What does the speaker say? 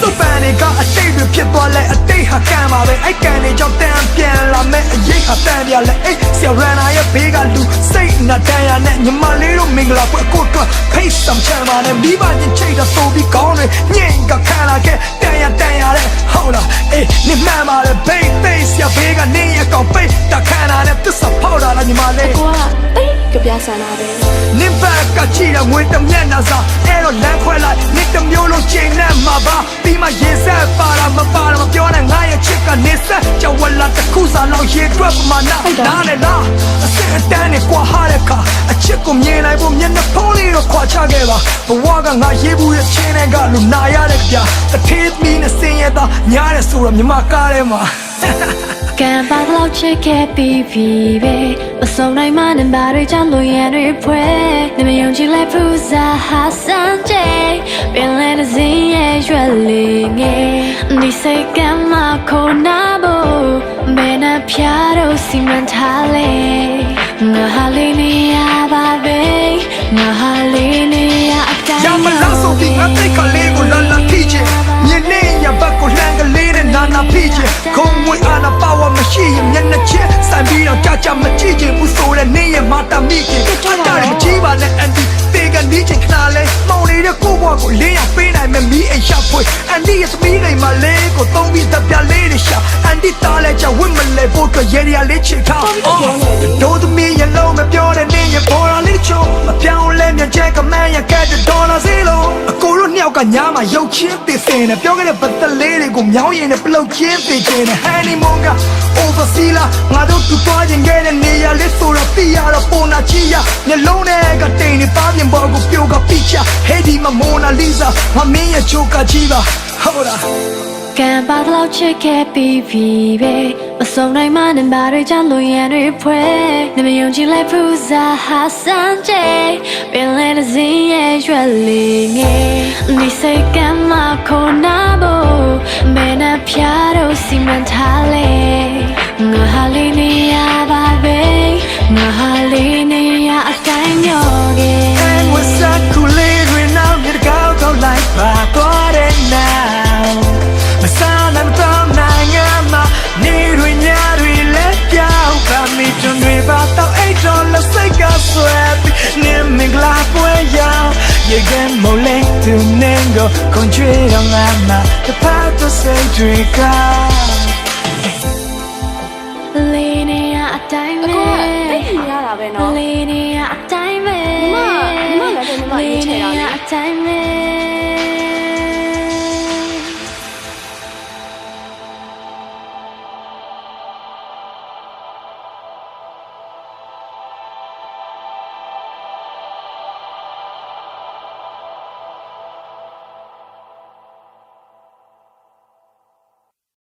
စုပ်ပန်တွေကအတိတ်တွေဖြစ်သွားလဲအတိတ်ဟာကံပါပဲအဲ့ကံတွေကြောင့်တန်ပြန်လာမဲ့အရေးဟာတန်ပြလဲအဲ့ဆရာရန်နာရဲ့ဘေးကလူစိတ်နဲ့တန်ရနဲ့ညီမလေးတို့မင်္ဂလာပွဲအကိုတော့ဖိတ်ဆောင်ချမ်းပါနဲ့မိဘချင်းချိတ်တော့ဆိုပြီးကောင်းတွေညင်ကခံလာခဲ့တန်ရတဲ့ဟုတ်လားအေးနေမှန်ပါလေဘေးသိဆရာဘေးကနေရကောင်ပိတ်တခါနာနဲ့သစ္စာဖောက်တာလားညီမလေးကိုကတိတ်ကြပြဆန္ဒပဲနင်ဘက်ကကြည့်တော့ငွေတမျက်နှာစာအဲ့တော့လမ်းခွဲလိုက်နေတမျိုးလုံးချိန်နဲ့မှာပါပြီးမှရေဆက်ပါတာမပါတော့မပြောနဲ့ငါရဲ့ချစ်ကနေဆက်ကြောက်ဝလာတစ်ခုစားလောက်ရေတွက်ပမာဏနားနဲ့လားအစအတန်းနဲ့ကွာဟာတဲ့ခါအချစ်ကိုမြင်နိုင်ဖို့မျက်နှာဖုံးလေးတော့ခွာချခဲ့ပါဘဝကငါရေးဘူးရဲ့ချင်းတဲ့ကလူနာရတဲ့ကြတထေးမီနဲ့စင်ရတာညားတဲ့ဆိုတော့မြမကားထဲမှာကံပါတော့ချစ်ခဲ့ပြီးပြီပဲမဆုံးနိုင်မှနဲ့ဘာတွေကြောင့်လို့ရန်တွေဖွဲနေမယုံကြည်လဲပူဇာဟာစံကျဲပင်လဲတဲ့စင်းရဲ့ရွက်လေးငယ်ဒီစိတ်ကမှခေါ်နာဖို့ဘယ်နှဖျားတော့စီမံထားလဲငါဟာလေးနေရပါပဲငါဟာလေးနေရအတိုင်းရမလားဆိုပြီးအတိတ်ကလေးကိုလာလာထိချင်မြင်နေရဘက်ကိုလှမ်းကလေးနဲ့နာနာဖိချင်ခုံဝေးအာနာပါဝါမရှိရင်မျက်နှာချက်စံပြီးတော့ကြာကြာမကြည့်ချင်ဘူးဆိုတဲ့နေရမာတာမိခင်အတားတယ်မကြည့်ပါနဲ့အန်တီတေကန်ဒီချင်ခဏလဲမောင်နေတဲ့ကိုဘွားကိုလင်းအောင်ပေးနိုင်မယ်မီးအိမ်ရှာဖွေအန်တီရဲ့သမီးတွေမှာလေးကိုသုံးပြီးတပ်ပြလေးတွေရှာအန်တီတားလဲချဝင့်မလဲဖို့အတွက်ရေရလေးချစ်ထားတို့သမီးရလုံးမပြောတဲ့နေရပေါ်လာလေးချိုးမပြောင်းလဲမြချက်ကမန်းရကတဲ့ဒေါ်လာစီလုံးအကိုတို့နှစ်ယောက်ကညာမှာရုပ်ချင်းတည်စင်နဲ့ပြောခဲ့တဲ့ပတ်သက်လေးတွေကိုမြောင်းရင်နဲ့ပလုတ်ချင်းတည်ခြင်းနဲ့ဟန်နီမွန်က oversee လာငါတို့တူသွားခြင်းခဲ့တဲ့နေရာလေးဆိုတော့ပြရတော့ပေါ်နာချီရမျက်လုံးနဲ့ကတိန်နေပါပြင်ပေါ်ကိုပြုတ်ကပိချဟေဒီမမိုနာလီဇာမမင်းရဲ့ချိုးကကြီးပါဟုတ်လားကံပါတော့ချစ်ခဲ့ပြီးပြီပဲမဆုံးနိုင်မှနဲ့ဘာတွေကြောင့်လို့ရန်တွေဖွဲနေမယုံကြည်လဲပူဇာဟာစံကျဲပင်လဲတဲ့စင်းရဲ့ရွက်လေးငယ်ဒီစိတ်ကမှခေါ်နာဖို့ဘယ်နှဖျားတော့စီမံထားလဲငါဟာလေးနေရပါပဲငါဟာလေးနေရအတိုင်းမျောခဲ့ And what's that cool lady now get go go like my body now my son I'm down nowနေရညတွေလက်ပြောင်းပါမိတွင်တွေပါတော့အိတ်တော်လက်စိတ်ကဆွဲပြီးနေမင်္ဂလာပွဲရောက်ရေကန်မလဲသူနေကိုခွန်ချွေတော့ငါမှာတပတ်တော့စိတ်တွေကလေးနေရအတိုင်းပဲတိတ်ရတာပဲเนาะလေး